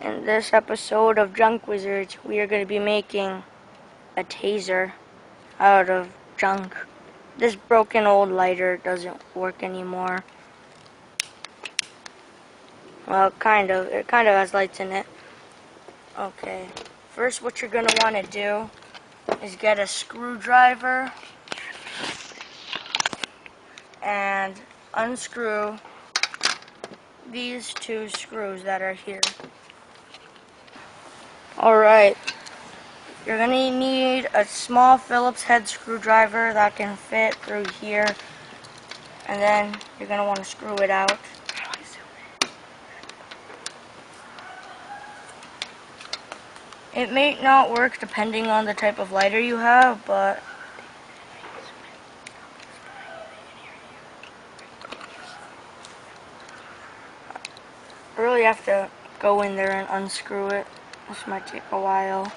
In this episode of Junk Wizards, we are going to be making a taser out of junk. This broken old lighter doesn't work anymore. Well, kind of. It kind of has lights in it. Okay. First, what you're going to want to do is get a screwdriver and unscrew these two screws that are here. Alright, you're going to need a small Phillips head screwdriver that can fit through here, and then you're going to want to screw it out. It may not work depending on the type of lighter you have, but I really have to go in there and unscrew it. This might take a while.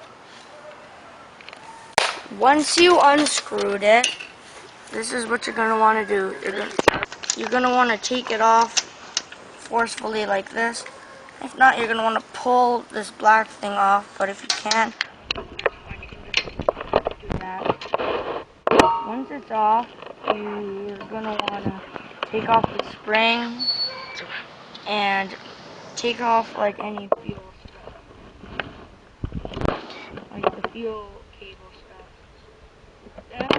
Once you unscrewed it, this is what you're going to want to do. You're going to want to take it off forcefully like this. If not, you're going to want to pull this black thing off, but if you can, do that. Once it's off, you're going to want to take off the spring and take off like any fuel stuff, like the fuel cable stuff. Then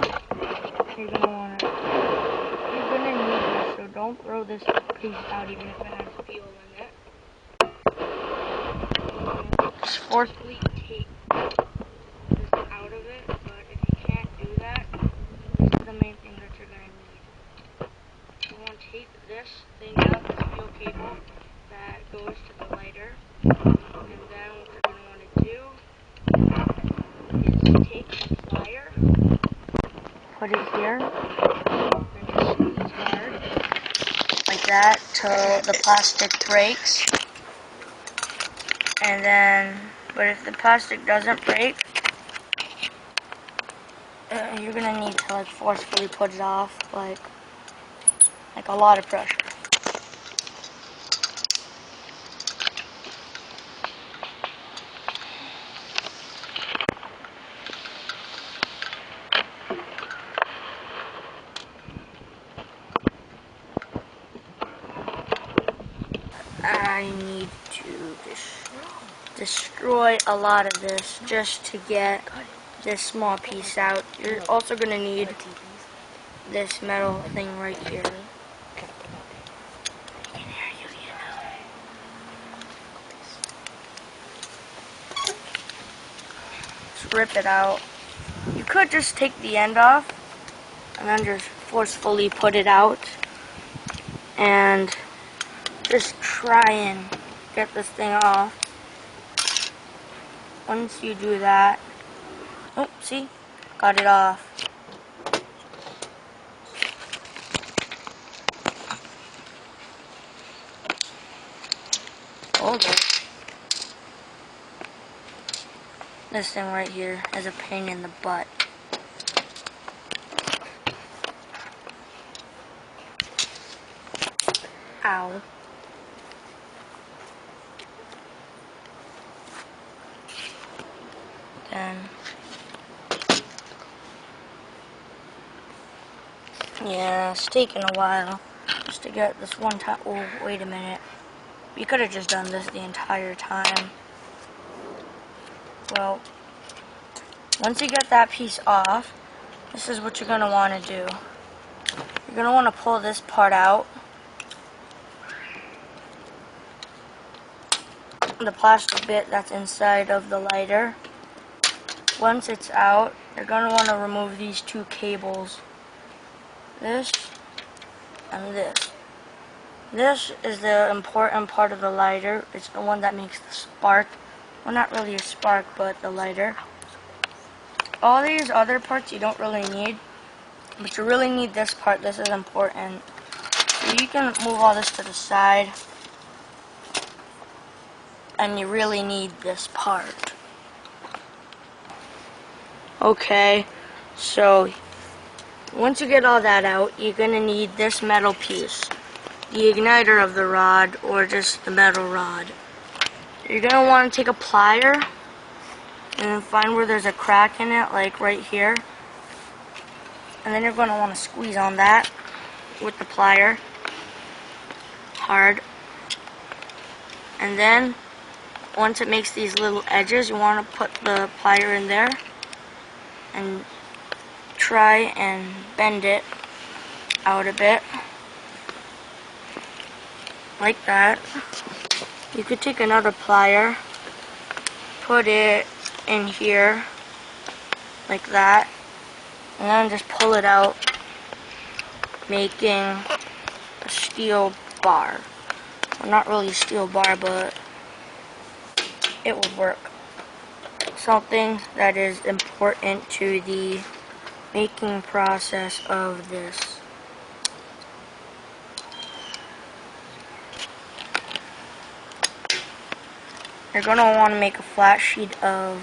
you're gonna need this, so don't throw this piece out even if it has fuel in it. Just forcefully take this out of it, but if you can't do that, this is the main thing that you're gonna need. You want to take this thing out, this fuel cable that goes to the lighter, and then what you're going to want to do is take the plier, put it here, and just squeeze hard, like that, till the plastic breaks. And then, but if the plastic doesn't break, you're going to need to like forcefully put it off, like a lot of pressure. I need to destroy a lot of this just to get this small piece out. You're also going to need this metal thing right here. Just rip it out. You could just take the end off and then just forcefully put it out and just try and get this thing off. Once you do that, oh, see? Got it off. Hold it. This thing right here is a pain in the butt. Ow. Then, yeah, it's taking a while just to get this one time. Oh, wait a minute. You could have just done this the entire time. Well, once you get that piece off, this is what you're going to want to do. You're going to want to pull this part out. The plastic bit that's inside of the lighter. Once it's out, you're going to want to remove these two cables. This and this. This is the important part of the lighter. It's the one that makes the spark. Well, not really a spark, but the lighter. All these other parts you don't really need, but you really need this part. This is important. So you can move all this to the side, and you really need this part. Okay, so once you get all that out, you're going to need this metal piece, the igniter of the rod, or just the metal rod. You're going to want to take a plier and then find where there's a crack in it, like right here. And then you're going to want to squeeze on that with the plier hard. And then once it makes these little edges, you want to put the plier in there and try and bend it out a bit like that. You could take another plier, put it in here like that, and then just pull it out, making a steel bar. Well, not really a steel bar, but it would work. Something that is important to the making process of this. You're going to want to make a flat sheet of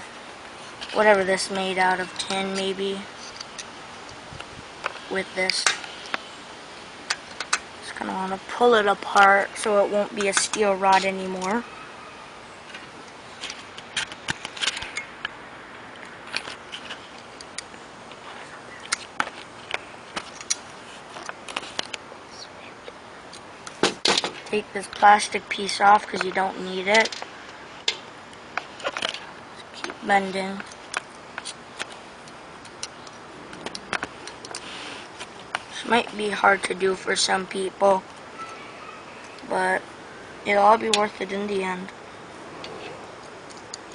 whatever this made out of, tin maybe, with this. Just going to want to pull it apart so it won't be a steel rod anymore. Take this plastic piece off because you don't need it. Bending. This might be hard to do for some people, but it'll all be worth it in the end.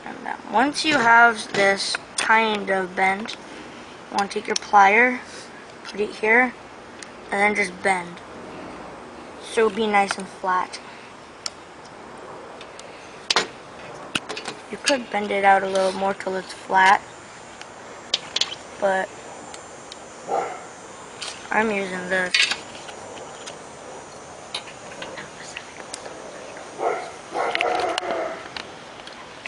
And then once you have this kind of bent, you want to take your plier, put it here, and then just bend. So it'll be nice and flat. You could bend it out a little more till it's flat, but I'm using this.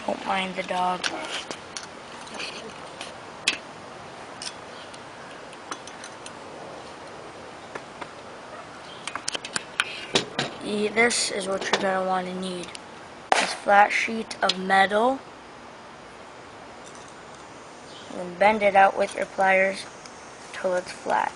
Don't mind the dog. This is what you're going to want to need. This flat sheet of metal. And then bend it out with your pliers till it's flat.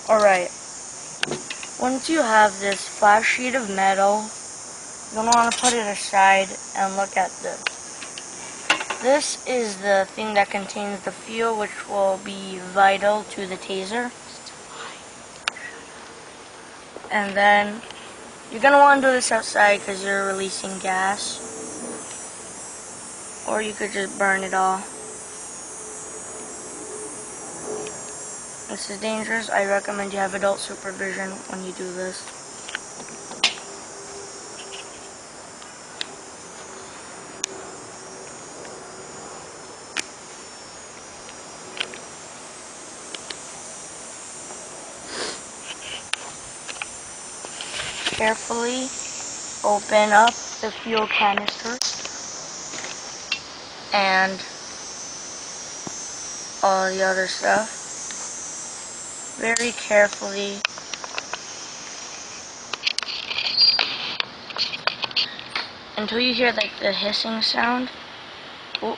Alright, once you have this flat sheet of metal, you're going to want to put it aside and look at this. This is the thing that contains the fuel, which will be vital to the taser. And then you're going to want to do this outside because you're releasing gas. Or you could just burn it all. This is dangerous. I recommend you have adult supervision when you do this. Carefully open up the fuel canister and all the other stuff. Very carefully. Until you hear like the hissing sound. Oh.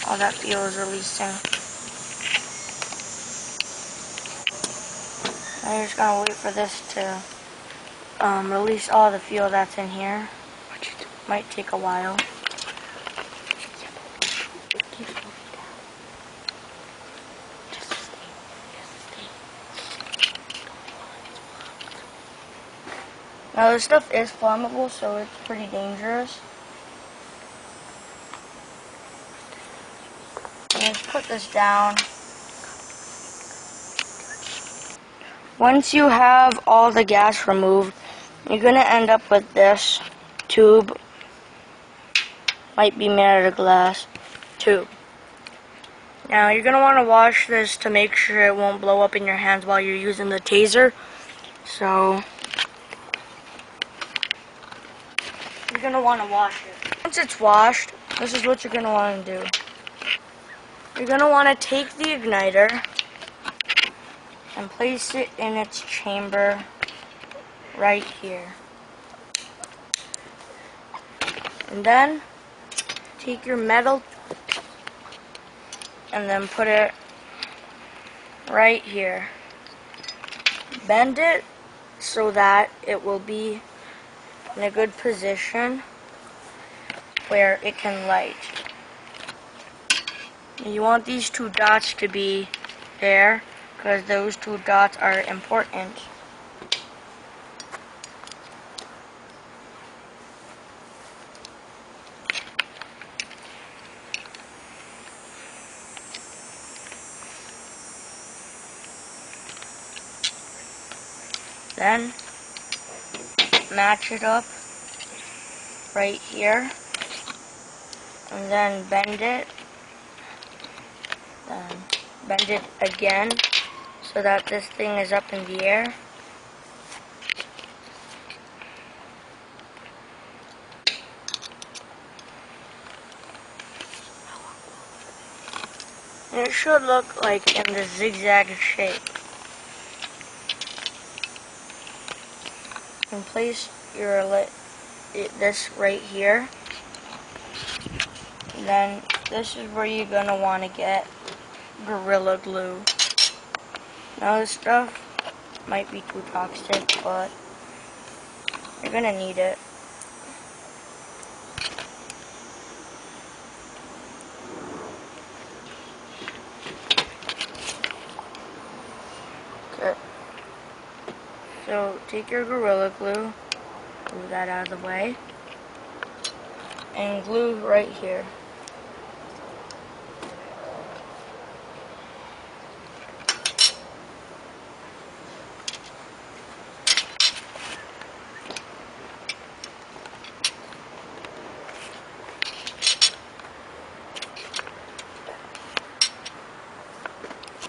All that fuel is releasing. Now you're just gonna wait for this to release all the fuel that's in here. Might take a while. Now this stuff is flammable, so it's pretty dangerous. just put this down. Once you have all the gas removed, you're going to end up with this tube. Might be made out of glass tube. Now you're going to want to wash this to make sure it won't blow up in your hands while you're using the taser. So you're going to want to wash it. Once it's washed, this is what you're going to want to do. You're going to want to take the igniter and place it in its chamber right here. And then take your metal and then put it right here. Bend it so that it will be in a good position where it can light. You want these two dots to be there because those two dots are important. Then match it up right here and then bend it. Then bend it again so that this thing is up in the air. And it should look like in the zigzag shape. And place your this right here. And then this is where you're gonna want to get Gorilla Glue. Now this stuff might be too toxic, but you're gonna need it. Okay. So take your Gorilla Glue, move that out of the way, and glue right here.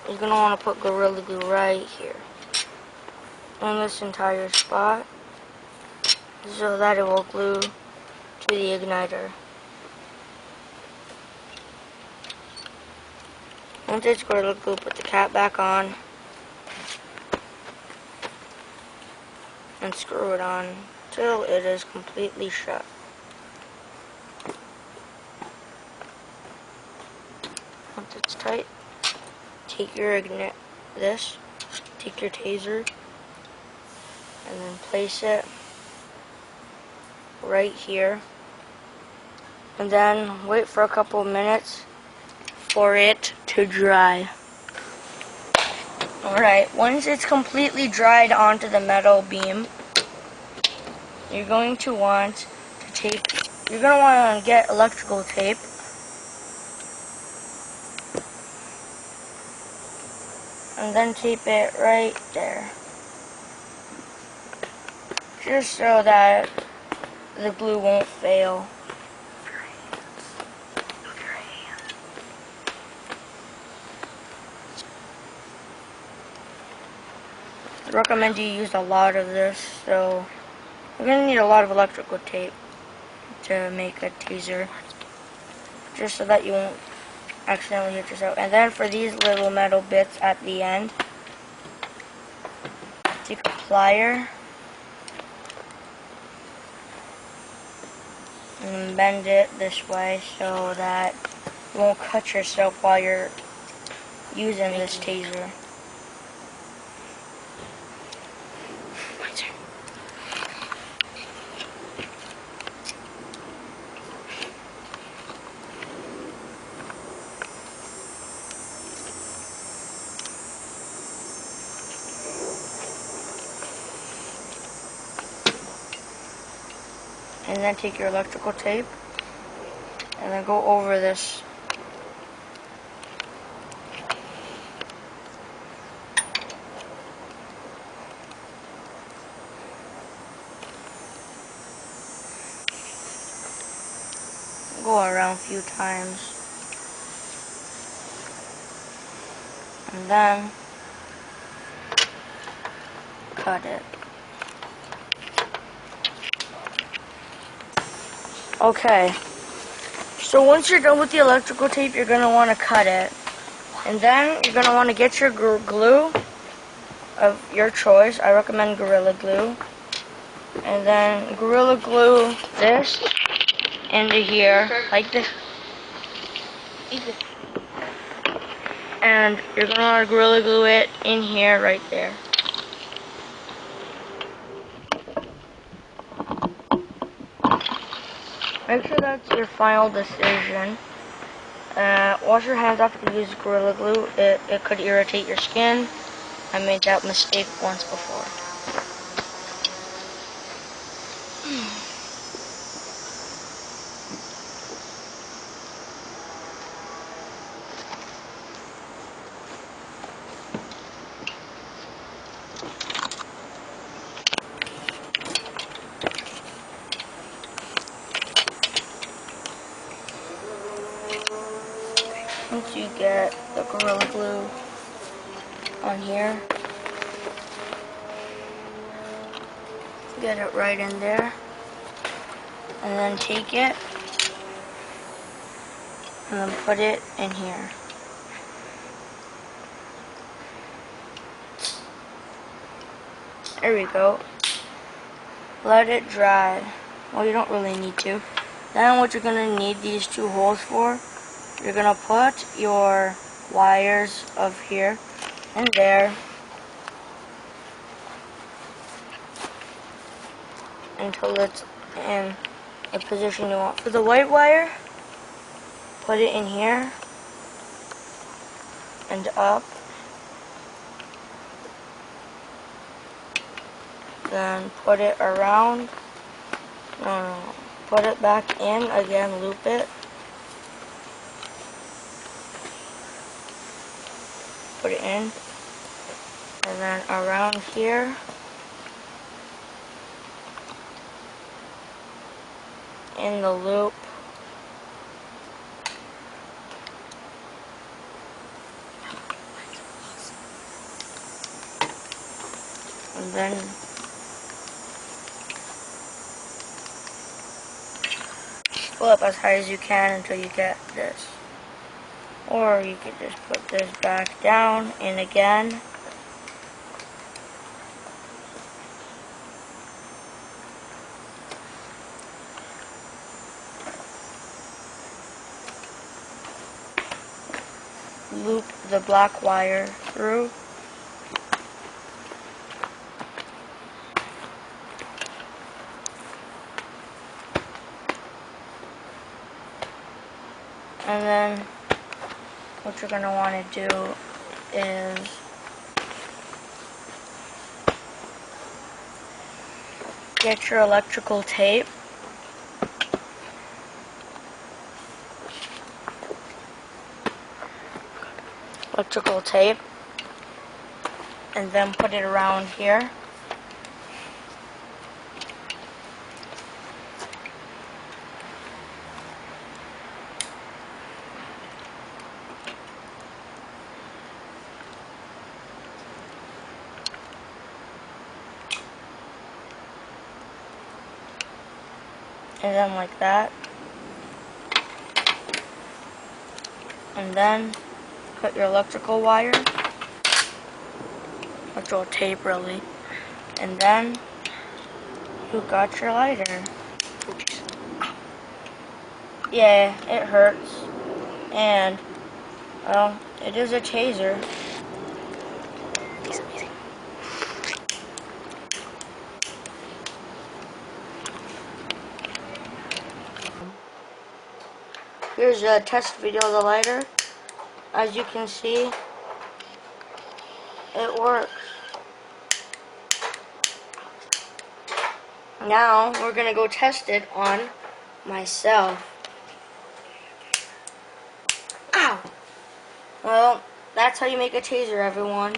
You're going to want to put Gorilla Glue right here on this entire spot so that it will glue to the igniter. Once it's Gorilla Glue, put the cap back on and screw it on till it is completely shut. Once it's tight, take your take your taser and then place it right here and then wait for a couple of minutes for it to dry. Alright, once it's completely dried onto the metal beam, you're going to want to get electrical tape and then tape it right there, just so that the glue won't fail. I recommend you use a lot of this, so you're going to need a lot of electrical tape to make a taser, just so that you won't accidentally hit yourself. And then for these little metal bits at the end, take a plier and bend it this way so that you won't cut yourself while you're using this taser. And then take your electrical tape and then go over this go around a few times. And then cut it. Okay. So once you're done with the electrical tape, you're going to want to cut it. And then you're going to want to get your glue of your choice. I recommend Gorilla Glue. And then Gorilla Glue this into here, like this. And you're going to want to Gorilla Glue it in here, right there. Make sure that's your final decision. Wash your hands after you use Gorilla Glue. It could irritate your skin. I made that mistake once before. Once you get the Gorilla Glue on here, get it right in there, and then take it and then put it in here. There we go. Let it dry. Well, you don't really need to. Then what you're going to need these two holes for, you're going to put your wires of here and there until it's in a position you want. For the white wire, put it in here and up. Then put it around. No. Put it back in again, loop it. Put it in. And then around here. In the loop. And then pull up as high as you can until you get this. Or you could just put this back down and again. Loop the black wire through. And then what you're going to want to do is get your electrical tape. And then put it around here. And then like that. And then cut your electrical wire. Electrical tape, really. And then you got your lighter. Yeah, it hurts. And, well, it is a taser. Here's a test video of the lighter. As you can see, it works. Now, we're going to go test it on myself. Ow! Well, that's how you make a taser, everyone.